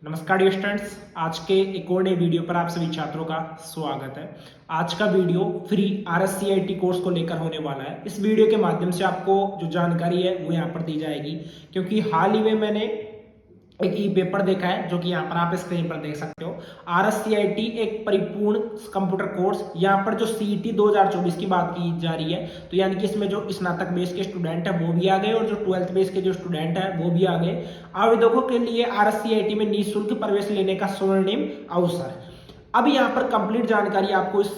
नमस्कार dear students, आज के एक और नए वीडियो पर आप सभी छात्रों का स्वागत है। आज का वीडियो फ्री RSCIT कोर्स को लेकर होने वाला है। इस वीडियो के माध्यम से आपको जो जानकारी है वो यहाँ पर दी जाएगी, क्योंकि हाल ही में मैंने एक ई पेपर देखा है जो कि यहाँ पर आप स्क्रीन पर देख सकते हो। RSCIT एक परिपूर्ण कंप्यूटर कोर्स, यहाँ पर जो CET 2024 की बात की जा रही है, तो यानी कि इसमें जो स्नातक बेस के स्टूडेंट है वो भी आ गए और जो 12th बेस के जो स्टूडेंट है वो भी आ गए। आवेदकों के लिए RSCIT में निःशुल्क प्रवेश लेने का स्वर्णिम अवसर। अब यहाँ पर कंप्लीट जानकारी आपको इस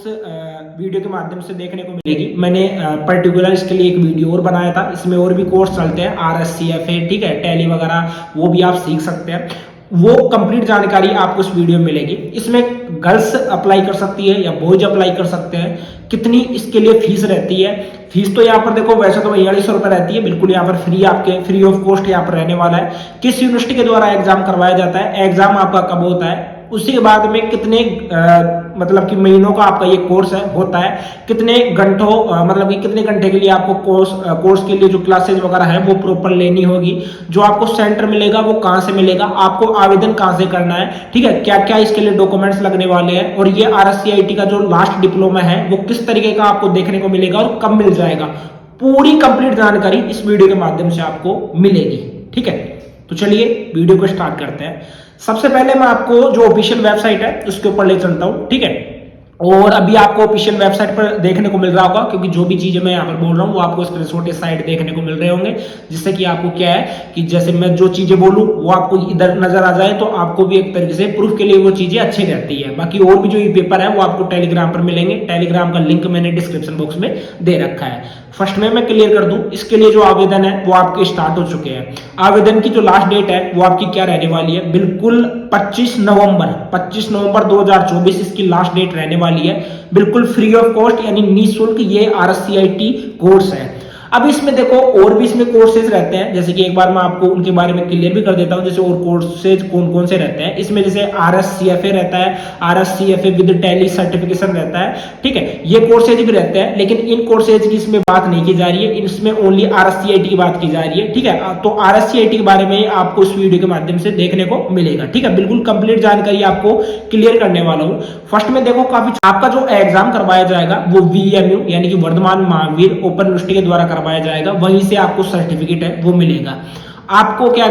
वीडियो के माध्यम से देखने को मिलेगी। मैंने पर्टिकुलर इसके लिए एक वीडियो और बनाया था। इसमें और भी कोर्स चलते हैं, RSCFA, ठीक है, टैली वगैरह, वो भी आप सीख सकते हैं। वो कंप्लीट जानकारी आपको इस वीडियो में मिलेगी। इसमें गर्ल्स अप्लाई कर सकती है या बॉयज अप्लाई कर सकते हैं। कितनी इसके लिए फीस रहती है? फीस तो यहाँ पर देखो, वैसे तो 4200 रुपये रहती है, बिल्कुल यहाँ पर फ्री, आपके फ्री ऑफ कॉस्ट यहाँ पर रहने वाला है। किस यूनिवर्सिटी के द्वारा एग्जाम करवाया जाता है, एग्जाम आपका कब होता है, उसके बाद में कितने मतलब कि महीनों का आपका ये कोर्स है होता है, कितने घंटों मतलब कि कितने घंटे के लिए आपको कोर्स के लिए जो क्लासेज वगैरह है वो प्रॉपर लेनी होगी, जो आपको सेंटर मिलेगा वो कहाँ से मिलेगा, आपको आवेदन कहाँ से करना है, ठीक है, क्या क्या इसके लिए डॉक्यूमेंट्स लगने वाले हैं, और ये RSCIT का जो लास्ट डिप्लोमा है वो किस तरीके का आपको देखने को मिलेगा और कब मिल जाएगा, पूरी कंप्लीट जानकारी इस वीडियो के माध्यम से आपको मिलेगी। ठीक है, तो चलिए वीडियो को स्टार्ट करते हैं। सबसे पहले मैं आपको जो ऑफिशियल वेबसाइट है उसके ऊपर ले चलता हूं, ठीक है। और अभी आपको ऑफिशियल वेबसाइट पर देखने को मिल रहा होगा, क्योंकि जो भी चीजें मैं यहाँ पर बोल रहा हूँ वो आपको स्क्रीनशॉट इस साइड देखने को मिल रहे होंगे, जिससे कि आपको क्या है कि जैसे मैं जो चीजें बोलूँ वो आपको इधर नजर आ जाए, तो आपको भी एक तरीके से प्रूफ के लिए वो चीजें अच्छी रहती है। बाकी और भी जो ये पेपर है वो आपको टेलीग्राम पर मिलेंगे। टेलीग्राम का लिंक मैंने डिस्क्रिप्शन बॉक्स में दे रखा है। फर्स्ट में मैं क्लियर कर दूं, इसके लिए जो आवेदन है वो आपके स्टार्ट हो चुके हैं। आवेदन की जो लास्ट डेट है वो आपकी क्या रहने वाली है, बिल्कुल 25 नवंबर 2024 इसकी लास्ट डेट रहने वाली है। बिल्कुल फ्री ऑफ कॉस्ट यानी निःशुल्क ये RSCIT कोर्स है। अब इसमें देखो और भी इसमें कोर्सेज रहते हैं, जैसे कि एक बार मैं आपको उनके बारे में क्लियर भी कर देता हूं। जैसे और कोर्सेज कौन कौन से रहते हैं इसमें, जैसे RSCFA रहता है, RSCFA विद टैली सर्टिफिकेशन रहता है, ठीक है, ये कोर्सेज भी रहते हैं। लेकिन इन कोर्सेज की इसमें बात नहीं की जा रही है, इसमें ओनली RSCIT की बात की जा रही है, ठीक है। तो RSCIT के बारे में आपको इस वीडियो के माध्यम से देखने को मिलेगा, ठीक है। बिल्कुल कंप्लीट जानकारी आपको क्लियर करने वाला हूँ। फर्स्ट में देखो, काफी आपका जो एग्जाम करवाया जाएगा वो VMU यानी कि वर्धमान महावीर ओपन यूनिवर्सिटी के द्वारा करवाया जाएगा। वहीं से आपको सर्टिफिकेट है वो मिलेगा। आपको क्या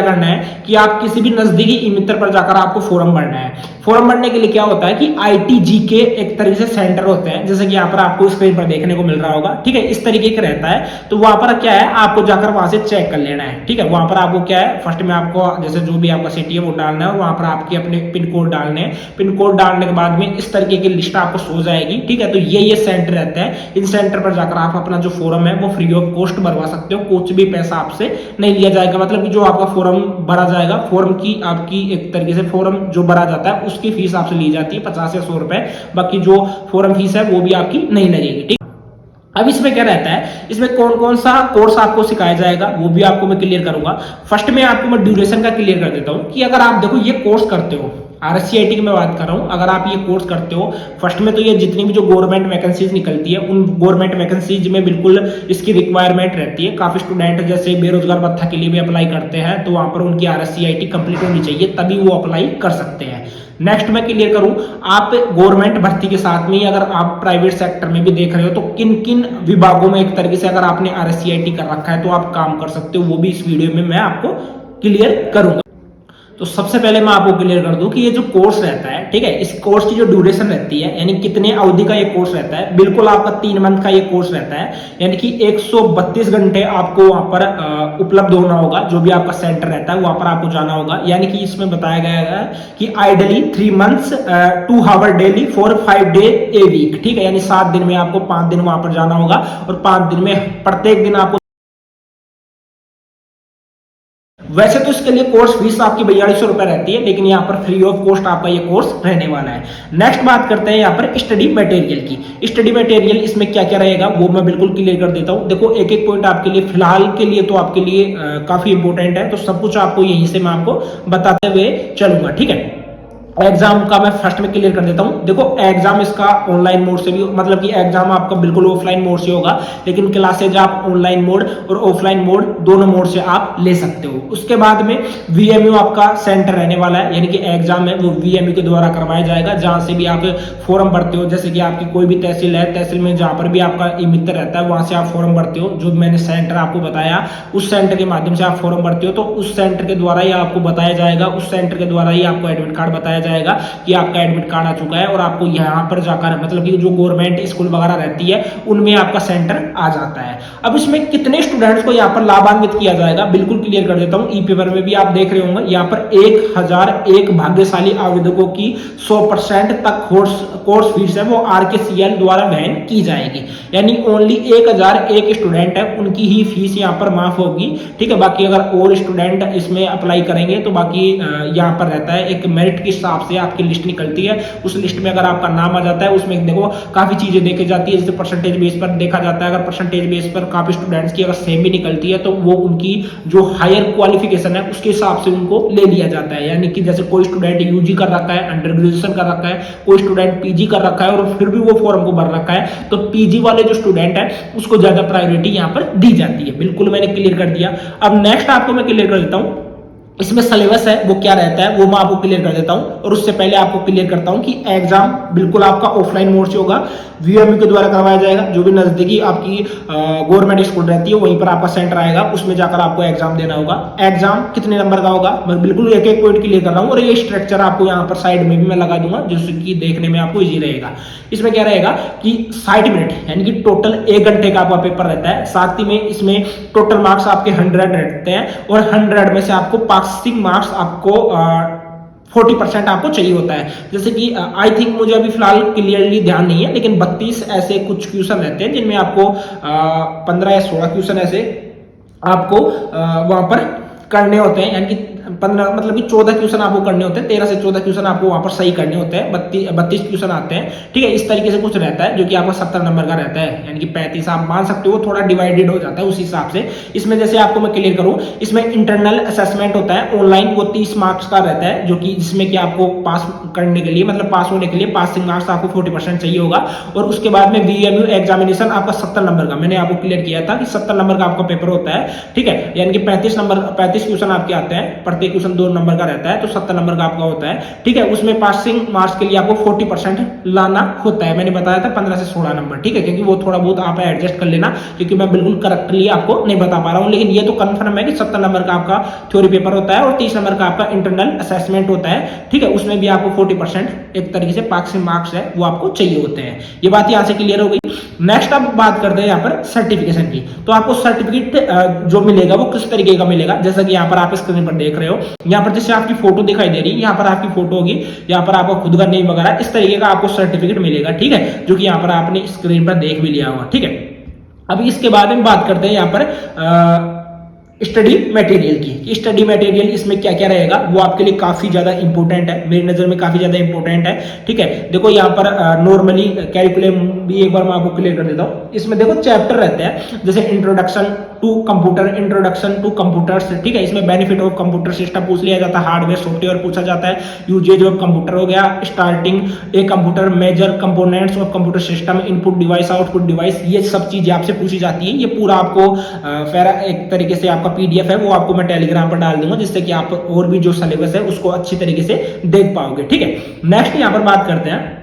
करना है कि आप किसी भी नजदीकी ई मित्र पर जाकर आपको फॉर्म भरना है। फॉर्म भरने के लिए क्या होता है कि ITG के एक तरीके से सेंटर होते हैं, जैसे कि यहाँ पर आपको स्क्रीन पर देखने को मिल रहा होगा, ठीक है, इस तरीके का रहता है। तो वहां पर क्या है, आपको जाकर वहां से चेक कर लेना है, ठीक है। वहां पर आपको क्या है, फर्स्ट में आपको जैसे जो भी आपका सिटी है वो डालना है, और वहां पर आपके अपने पिन कोड डालने हैं। पिन कोड डालने के बाद में इस तरीके की लिस्ट आपको शो जाएगी, ठीक है। तो ये सेंटर रहता है। इन सेंटर पर जाकर आप अपना जो फॉर्म है वो फ्री ऑफ कॉस्ट भरवा सकते हो, कुछ भी पैसा आपसे नहीं लिया जाएगा। मतलब कि जो आपका फॉर्म भरा जाएगा, फॉर्म की आपकी एक तरीके से फॉर्म जो भरा जाता है उसकी फीस आपसे ली जाती है 50 या 100 रुपए। बाकी जो फॉर्म फीस है वो भी आपकी नहीं लगेगी, ठीक। अब इसमें क्या रहता है, इसमें कौन कौन सा कोर्स आपको सिखाया जाएगा वो भी आपको मैं क्लियर करूंगा। फर्स्ट में आपको मैं ड्यूरेशन का क्लियर कर देता हूं कि अगर आप देखो ये कोर्स करते हो, RSCIT की मैं बात कर रहा हूं, अगर आप ये कोर्स करते हो, फर्स्ट में तो ये जितनी भी जो गवर्नमेंट वैकेंसीज निकलती है उन गवर्नमेंट वैकेंसीज में बिल्कुल इसकी रिक्वायरमेंट रहती है। काफी स्टूडेंट जैसे बेरोजगार भत्ता के लिए भी अप्लाई करते हैं, तो वहां पर उनकी RSCIT कंप्लीट होनी चाहिए, तभी वो अप्लाई कर सकते हैं। नेक्स्ट मैं क्लियर करूं, आप गवर्नमेंट भर्ती के साथ में अगर आप प्राइवेट सेक्टर में भी देख रहे हो तो किन किन विभागों में एक तरीके से अगर आपने RSCIT कर रखा है तो आप काम कर सकते हो, वो भी इस वीडियो में मैं आपको क्लियर करूंगा। तो सबसे पहले मैं आपको क्लियर कर दूं कि ये जो कोर्स रहता है, ठीक है, इस कोर्स की जो ड्यूरेशन रहती है यानी कितने अवधि का ये कोर्स रहता है, बिल्कुल आपका 3 मंथ का ये कोर्स रहता है। यानी कि 132 घंटे आपको वहां पर उपलब्ध होना होगा। जो भी आपका सेंटर रहता है वहां पर आपको जाना होगा। यानी कि इसमें बताया गया है कि ideally 3 months 2 hours daily for 5 days a week, ठीक है। यानी 7 दिन में आपको 5 दिन वहां पर जाना होगा, और 5 दिन में प्रत्येक दिन आपको, वैसे तो इसके लिए कोर्स फीस आपकी 4200 रुपए रहती है, लेकिन यहाँ पर फ्री ऑफ कॉस्ट आपका ये कोर्स रहने वाला है। नेक्स्ट बात करते हैं यहाँ पर स्टडी मटेरियल की। स्टडी मटेरियल इसमें क्या क्या रहेगा वो मैं बिल्कुल क्लियर कर देता हूँ। देखो एक एक पॉइंट आपके लिए फिलहाल के लिए तो आपके लिए काफी इंपॉर्टेंट है, तो सब कुछ आपको यहीं से मैं आपको बताते हुए चलूंगा, ठीक है। एग्जाम का मैं फर्स्ट में क्लियर कर देता हूं। देखो एग्जाम इसका ऑनलाइन मोड से भी, मतलब कि एग्जाम आपका बिल्कुल ऑफलाइन मोड से होगा, लेकिन क्लासेज आप ऑनलाइन मोड और ऑफलाइन मोड दोनों मोड से आप ले सकते हो। उसके बाद में वीएमयू आपका सेंटर रहने वाला है, यानी कि एग्जाम है वो वीएमयू के द्वारा करवाया जाएगा, जहां से भी आप फॉर्म भरते हो। जैसे कि आपकी कोई भी तहसील है, तहसील में जहां पर भी आपका ई मित्र रहता है वहां से आप फॉर्म भरते हो। जो मैंने सेंटर आपको बताया उस सेंटर के माध्यम से आप फॉर्म भरते हो, तो उस सेंटर के द्वारा ही आपको बताया जाएगा, उस सेंटर के द्वारा ही आपको एडमिट कार्ड बताया जाएगा कि आपका एडमिट कार्ड आ चुका है, और आपको यहाँ पर जाकर, मतलब कि जो गवर्नमेंट स्कूल वगैरह रहती है उनमें आपका सेंटर आ जाता है। अब इसमें कितने स्टूडेंट्स को यहाँ पर लाभान्वित किया जाएगा बिल्कुल क्लियर कर देता हूँ। ई पेपर में भी आप देख रहे होंगे, यहाँ पर 1001 भाग्यशाली आवेदकों की 100% तक कोर्स फीस है वो RKCL द्वारा वहन की जाएगी। यानी ओनली 1001 स्टूडेंट है उनकी ही फीस यहाँ पर माफ होगी, ठीक है। बाकी अगर और स्टूडेंट इसमें अप्लाई करेंगे तो बाकी यहाँ पर रहता है एक मेरिट के हिसाब से आपकी लिस्ट निकलती है। उस लिस्ट में अगर आपका नाम आ जाता है, उसमें देखो काफी चीजें देखी जाती है, जैसे परसेंटेज बेस पर देखा जाता है। अगर परसेंटेज बेस पर काफी स्टूडेंट्स की अगर सेम भी निकलती है तो वो उनकी जो हायर क्वालिफिकेशन है उसके हिसाब से उनको ले लिया जाता है। यानी कि जैसे कोई स्टूडेंट यूजी कर रखा है, अंडर ग्रेजुएशन कर रखा है, कोई स्टूडेंट पीजी कर रखा है और फिर भी वो फॉर्म को भर रखा है, तो पीजी वाले जो स्टूडेंट है उसको ज्यादा प्रायोरिटी यहाँ पर दी जाती है। बिल्कुल मैंने क्लियर कर दिया। अब नेक्स्ट आपको मैं क्लियर कर देता हूँ, इसमें सिलेबस है वो क्या रहता है वो मैं आपको क्लियर कर देता हूं। और उससे पहले आपको क्लियर करता हूं कि एग्जाम बिल्कुल आपका ऑफलाइन मोड से होगा, वीएमयू के द्वारा करवाया जाएगा। जो भी नजदीकी आपकी गवर्नमेंट स्कूल रहती है वहीं पर आपका सेंटर आएगा, उसमें जाकर आपको एग्जाम देना होगा। एग्जाम कितने नंबर का होगा मैं बिल्कुल एक एक पॉइंट क्लियर कर रहा हूँ, और ये स्ट्रक्चर आपको यहाँ पर साइड में भी मैं लगा दूंगा जिससे कि देखने में आपको ईजी रहेगा। इसमें क्या रहेगा कि 60 मिनट यानी कि टोटल 1 घंटे का आपका पेपर रहता है। साथ ही में इसमें टोटल मार्क्स आपके 100 रहते हैं, और 100 में से आपको पासिंग मार्क्स आपको 40% आपको चाहिए होता है। जैसे कि आई थिंक मुझे अभी फिलहाल क्लियरली ध्यान नहीं है, लेकिन 32 ऐसे कुछ क्वेश्चन रहते हैं जिनमें आपको 15 या 16 क्वेश्चन ऐसे आपको वहां पर करने होते हैं। यानी कि 15 मतलब कि 14 क्वेश्चन आपको करने होते हैं, 13 से 14 क्वेश्चन आपको वहां पर सही करने होते हैं। 32 क्वेश्चन आते हैं, ठीक है। इस तरीके से कुछ रहता है जो कि आपका 70 नंबर का रहता है, यानी कि 35 आप मान सकते हो, थोड़ा डिवाइडेड हो जाता है उस हिसाब से। इसमें जैसे आपको मैं क्लियर करूं, इसमें इंटरनल असेसमेंट होता है ऑनलाइन, वो 30 मार्क्स का रहता है, जो कि जिसमें कि आपको पास करने के लिए, मतलब पास होने के लिए पासिंग मार्क्स आपको 40% चाहिए होगा। और उसके बाद में वीएमयू एग्जामिनेशन आपका 70 नंबर का, मैंने आपको क्लियर किया था कि 70 नंबर का आपका पेपर होता है, ठीक है। यानी कि 35 क्वेश्चन आपके आते हैं, प्रत्येक क्वेश्चन 2 नंबर का रहता है, तो 70 नंबर का आपका होता है, ठीक है। उसमें पासिंग मार्क्स के लिए आपको 40% लाना होता है। मैंने बताया था 15 से 16 नंबर, ठीक है, क्योंकि वो थोड़ा बहुत आप एडजस्ट कर लेना, क्योंकि मैं बिल्कुल करेक्टली आपको नहीं बता पा रहा हूं। लेकिन ये तो कंफर्म है कि 70 नंबर का आपका थ्योरी पेपर होता है और 30 नंबर का आपका इंटरनल असेसमेंट होता है, ठीक है। उसमें भी आपको 40% एक तरीके से पासिंग मार्क्स है वो आपको चाहिए होते हैं। ये बात यहां से क्लियर हो गई। नेक्स्ट अब बात करते हैं यहाँ पर सर्टिफिकेशन की। तो आपको सर्टिफिकेट जो मिलेगा वो किस तरीके का मिलेगा, जैसा कि यहाँ पर आप स्क्रीन पर देख रहे हो। यहाँ पर जैसे आपकी फोटो दिखाई दे रही है, यहाँ पर आपकी फोटो होगी, यहाँ पर आपका खुद का नेम वगैरह इस तरीके का आपको सर्टिफिकेट मिलेगा, ठीक है, जो कि यहाँ पर आपने स्क्रीन पर देख भी लिया होगा, ठीक है। अब इसके बाद में बात करते हैं यहाँ पर स्टडी मटेरियल की। स्टडी मटेरियल इसमें क्या क्या रहेगा वो आपके लिए काफी ज्यादा इंपॉर्टेंट है, मेरी नजर में काफी ज्यादा इंपॉर्टेंट है, ठीक है। देखो यहाँ पर नॉर्मली कैरिकुलम भी एक बार मैं आपको क्लियर कर देता हूँ। इसमें देखो चैप्टर रहते हैं, जैसे introduction to computer, introduction to computers, ठीक है। इसमें बेनिफिट ऑफ कंप्यूटर सिस्टम पूछ लिया जाता है, हार्डवेयर सॉफ्टवेयर पूछा जाता है, यूजेज ऑफ कंप्यूटर हो गया, starting a computer, major components of computer system, input device, output device, ये सब चीजें आपसे पूछी जाती है। ये पूरा आपको एक तरीके से आपका पीडीएफ है वो आपको मैं टेलीग्राम पर डाल दूंगा, जिससे कि आप और भी जो सिलेबस है उसको अच्छी तरीके से देख पाओगे, ठीक है। नेक्स्ट यहाँ पर बात करते हैं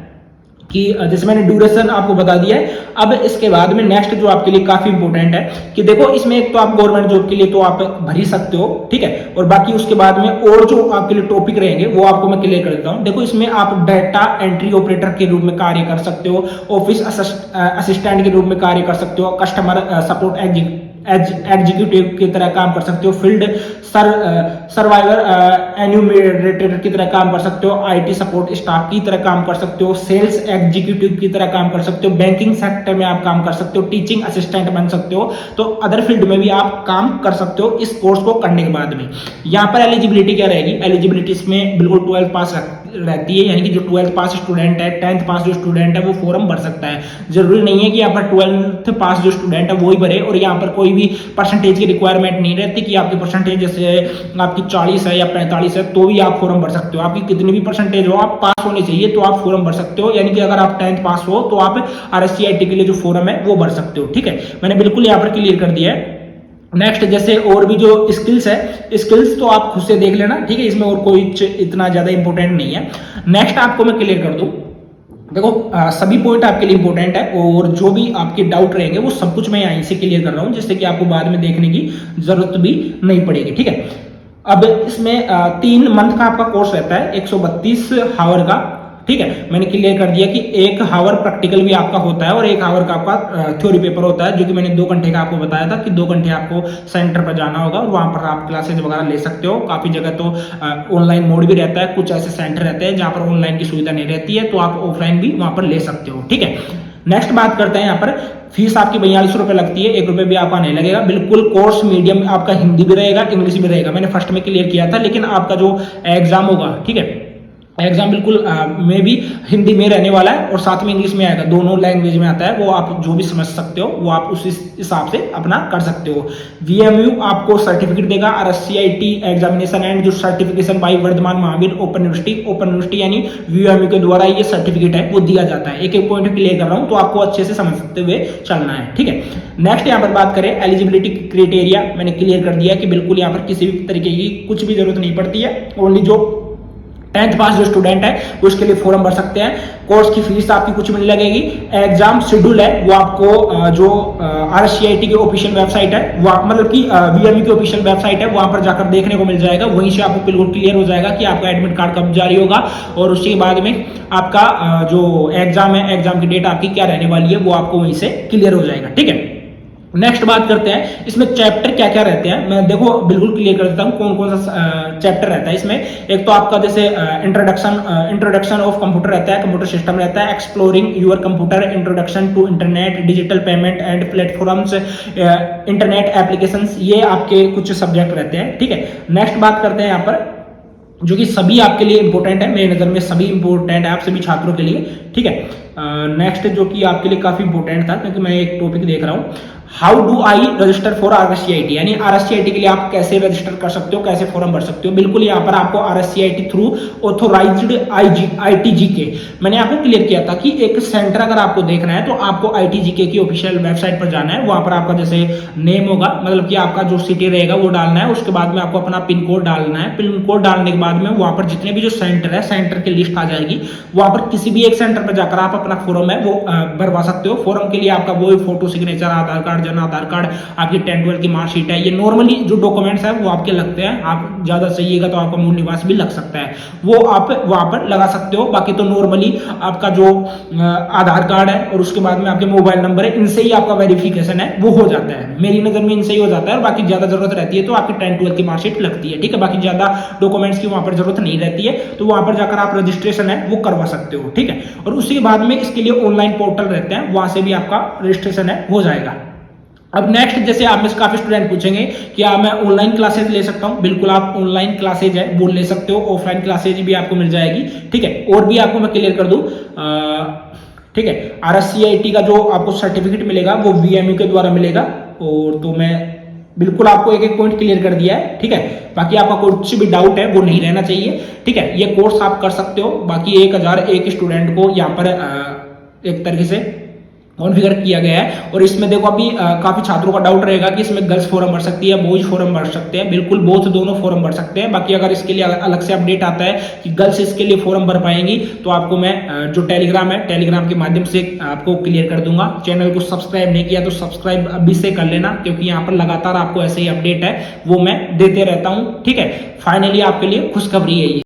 कि जैसे मैंने ड्यूरेशन आपको बता दिया है। अब इसके बाद में नेक्स्ट जो आपके लिए काफी इंपॉर्टेंट है कि देखो इसमें एक तो आप गवर्नमेंट जॉब के लिए तो आप भर ही सकते हो, ठीक है। और बाकी उसके बाद में और जो आपके लिए टॉपिक रहेंगे वो आपको मैं क्लियर कर देता हूं। देखो इसमें आप डाटा एंट्री ऑपरेटर के रूप में कार्य कर सकते हो, ऑफिस असिस्टेंट के रूप में कार्य कर सकते हो, कस्टमर सपोर्ट एग्जीक्यूटिव की तरह काम कर सकते हो, फील्ड सर्वाइवर एन्यूमरेटर की तरह काम कर सकते हो, आईटी सपोर्ट स्टाफ की तरह काम कर सकते हो, सेल्स एग्जीक्यूटिव की तरह काम कर सकते हो, बैंकिंग सेक्टर में आप काम कर सकते हो, टीचिंग असिस्टेंट बन सकते हो। तो अदर फील्ड में भी आप काम कर सकते हो इस कोर्स को करने के बाद में। यहाँ पर एलिजिबिलिटी क्या रहेगी, एलिजिबिलिटी इसमें बिल्कुल 12th पास रहती है, यानी कि जो 12th पास स्टूडेंट है, 10th पास जो स्टूडेंट है वो फॉर्म भर सकता है। जरूरी नहीं है कि यहाँ पर 12th पास जो स्टूडेंट है वो ही भरे और यहाँ पर कोई भी परसेंटेज की रिक्वायरमेंट नहीं रहती कि आपकी परसेंटेज जैसे आपकी 40 है या 45 है तो भी आप फॉर्म भर सकते हो। आपकी कितनी भी परसेंटेज हो, आप पास होने चाहिए तो आप फॉर्म भर सकते हो। यानी कि अगर आप 10th पास हो तो आप RSCIT के लिए जो फॉर्म है वो भर सकते हो। ठीक है, मैंने बिल्कुल यहाँ पर क्लियर कर दिया है। नेक्स्ट जैसे और भी जो स्किल्स है, स्किल्स तो आप खुद से देख लेना। ठीक है, इसमें और कोई इतना ज्यादा इंपॉर्टेंट नहीं है। नेक्स्ट आपको मैं क्लियर कर दूं, देखो सभी पॉइंट आपके लिए इंपॉर्टेंट है और जो भी आपके डाउट रहेंगे वो सब कुछ मैं यहीं से क्लियर कर रहा हूं, जिससे कि आपको बाद में देखने की जरूरत भी नहीं पड़ेगी। ठीक है, अब इसमें 3 मंथ का आपका कोर्स रहता है, 132 हावर का। ठीक है, मैंने क्लियर कर दिया कि 1 हावर प्रैक्टिकल भी आपका होता है और 1 हावर का आपका थ्योरी पेपर होता है, जो कि मैंने 2 घंटे का आपको बताया था कि 2 घंटे आपको सेंटर पर जाना होगा और वहां पर आप क्लासेज वगैरह ले सकते हो। काफी जगह तो ऑनलाइन मोड भी रहता है, कुछ ऐसे सेंटर रहते हैं जहां पर ऑनलाइन की सुविधा नहीं रहती है, तो आप ऑफलाइन भी वहां पर ले सकते हो। ठीक है, नेक्स्ट बात करते हैं यहाँ पर फीस आपकी 42 रुपए लगती है, 1 रुपए भी आपका नहीं लगेगा। बिल्कुल कोर्स मीडियम आपका हिंदी भी रहेगा, इंग्लिश भी रहेगा, मैंने फर्स्ट में क्लियर किया था। लेकिन आपका जो एग्जाम होगा, ठीक है, एग्जाम बिल्कुल में भी हिंदी में रहने वाला है और साथ में इंग्लिश में आएगा, दोनों लैंग्वेज में आता है। वो आप जो भी समझ सकते हो वो आप उस हिसाब से अपना कर सकते हो। VMU आपको सर्टिफिकेट देगा, RSCIT एग्जामिनेशन एंड जो certification by Vardhaman Mahaveer open university यानी VMU के द्वारा ये सर्टिफिकेट है वो दिया जाता है। एक एक पॉइंट क्लियर कर रहा हूँ तो आपको अच्छे से समझते हुए चलना है। ठीक है, नेक्स्ट यहाँ पर बात करें एलिजिबिलिटी क्राइटेरिया, मैंने क्लियर कर दिया कि बिल्कुल यहाँ पर किसी भी तरीके की कुछ भी जरूरत नहीं पड़ती है। ओनली जो 10th पास जो स्टूडेंट है वो इसके लिए फॉर्म भर सकते हैं। कोर्स की फीस आपकी कुछ भी नहीं लगेगी। एग्जाम शेड्यूल है वो आपको जो RSCIT की ऑफिशियल वेबसाइट है, मतलब कि VMU की ऑफिशियल वेबसाइट है, वहां पर जाकर देखने को मिल जाएगा। वहीं से आपको बिल्कुल क्लियर हो जाएगा कि आपका एडमिट कार्ड कब जारी होगा और उसके बाद में आपका जो एग्जाम है, एग्जाम की डेट आपकी क्या रहने वाली है वो आपको वहीं से क्लियर हो जाएगा। ठीक है, नेक्स्ट बात करते हैं इसमें चैप्टर क्या क्या रहते हैं। मैं देखो बिल्कुल क्लियर कर देता हूँ कौन कौन सा चैप्टर रहता है इसमें। एक तो आपका जैसे इंट्रोडक्शन ऑफ कंप्यूटर रहता है, कंप्यूटर सिस्टम रहता है, exploring your computer, introduction to internet, digital payment and platforms, internet applications, ये आपके कुछ सब्जेक्ट रहते हैं। ठीक है, नेक्स्ट बात करते हैं यहाँ पर जो कि सभी आपके लिए इंपॉर्टेंट है, मेरी नजर में सभी इंपॉर्टेंट है आप सभी छात्रों के लिए। ठीक है, नेक्स्ट जो कि आपके लिए काफी इंपॉर्टेंट था क्योंकि मैं एक टॉपिक देख रहा हूँ, how do I register for RSCIT, यानी RSCIT के लिए आप कैसे रजिस्टर कर सकते हो, कैसे फॉर्म भर सकते हो। बिल्कुल यहाँ पर आपको RSCIT थ्रू ऑथोराइज्ड ITGK, मैंने आपको क्लियर किया था कि एक सेंटर अगर आपको देखना है तो आपको ITGK की ऑफिशियल वेबसाइट पर जाना है। वहां पर आपका जैसे नेम होगा, मतलब कि आपका जो सिटी रहेगा वो डालना है, उसके बाद में आपको अपना पिन कोड डालना है। पिन कोड डालने के बाद में वहां पर जितने भी जो सेंटर है, सेंटर की लिस्ट आ जाएगी। वहां पर किसी भी एक सेंटर पर जाकर आप अपना फॉर्म है वो भरवा सकते हो। फॉर्म के लिए आपका वो फोटो, सिग्नेचर, आधार कार्ड, जन आधार कार्ड, आपकी 10th 12th की मार्कशीट है, ये नॉर्मली जो डॉक्यूमेंट्स है वो आपके लगते हैं। आप ज्यादा चाहिएगा तो आपका मूल निवास भी लग सकता है, वो आप वहां पर लगा सकते हो। बाकी तो नॉर्मली आपका जो आधार कार्ड है और उसके बाद में आपके मोबाइल नंबर है, इनसे ही आपका वेरिफिकेशन है वो हो जाता है। मेरी नजर में इनसे ही हो जाता है और बाकी ज्यादा जरूरत रहती है तो आपकी 10th 12th की मार्कशीट लगती है। ठीक है, बाकी ज्यादा डॉक्यूमेंट्स की वहां पर जरूरत नहीं रहती है, तो वहां पर जाकर आप रजिस्ट्रेशन है वो करवा सकते हो। ठीक है, और उसके बाद में इसके लिए ऑनलाइन पोर्टल रहते हैं, वहां से भी आपका रजिस्ट्रेशन है हो जाएगा। अब नेक्स्ट जैसे आप में से काफी स्टूडेंट पूछेंगे क्या मैं ऑनलाइन क्लासेज ले सकता हूं? बिल्कुल आप ऑनलाइन क्लासेज है वो ले सकते हो, ऑफलाइन क्लासेज भी आपको मिल जाएगी। ठीक है, और भी आपको मैं क्लियर कर दूं, ठीक है, RSCIT का जो आपको सर्टिफिकेट मिलेगा वो VMU के द्वारा मिलेगा। और तो मैं बिल्कुल आपको एक एक पॉइंट क्लियर कर दिया है। ठीक है, बाकी आपका कुछ भी डाउट है वो नहीं रहना चाहिए। ठीक है, ये कोर्स आप कर सकते हो। बाकी 1001 स्टूडेंट को यहाँ पर एक तरीके से कॉन्फ़िगर किया गया है। और इसमें देखो अभी काफी छात्रों का डाउट रहेगा कि इसमें गर्ल्स फॉर्म भर सकती है, बॉयज फॉर्म भर सकते हैं। बिल्कुल बोथ दोनों फॉर्म भर सकते हैं। बाकी अगर इसके लिए अलग से अपडेट आता है कि गर्ल्स इसके लिए फॉर्म भर पाएंगी तो आपको मैं जो टेलीग्राम है, टेलीग्राम के माध्यम से आपको क्लियर कर दूंगा। चैनल को सब्सक्राइब नहीं किया तो सब्सक्राइब अभी से कर लेना, क्योंकि यहाँ पर लगातार आपको ऐसे ही अपडेट है वो मैं देते रहता हूँ। ठीक है, फाइनली आपके लिए खुशखबरी है ये।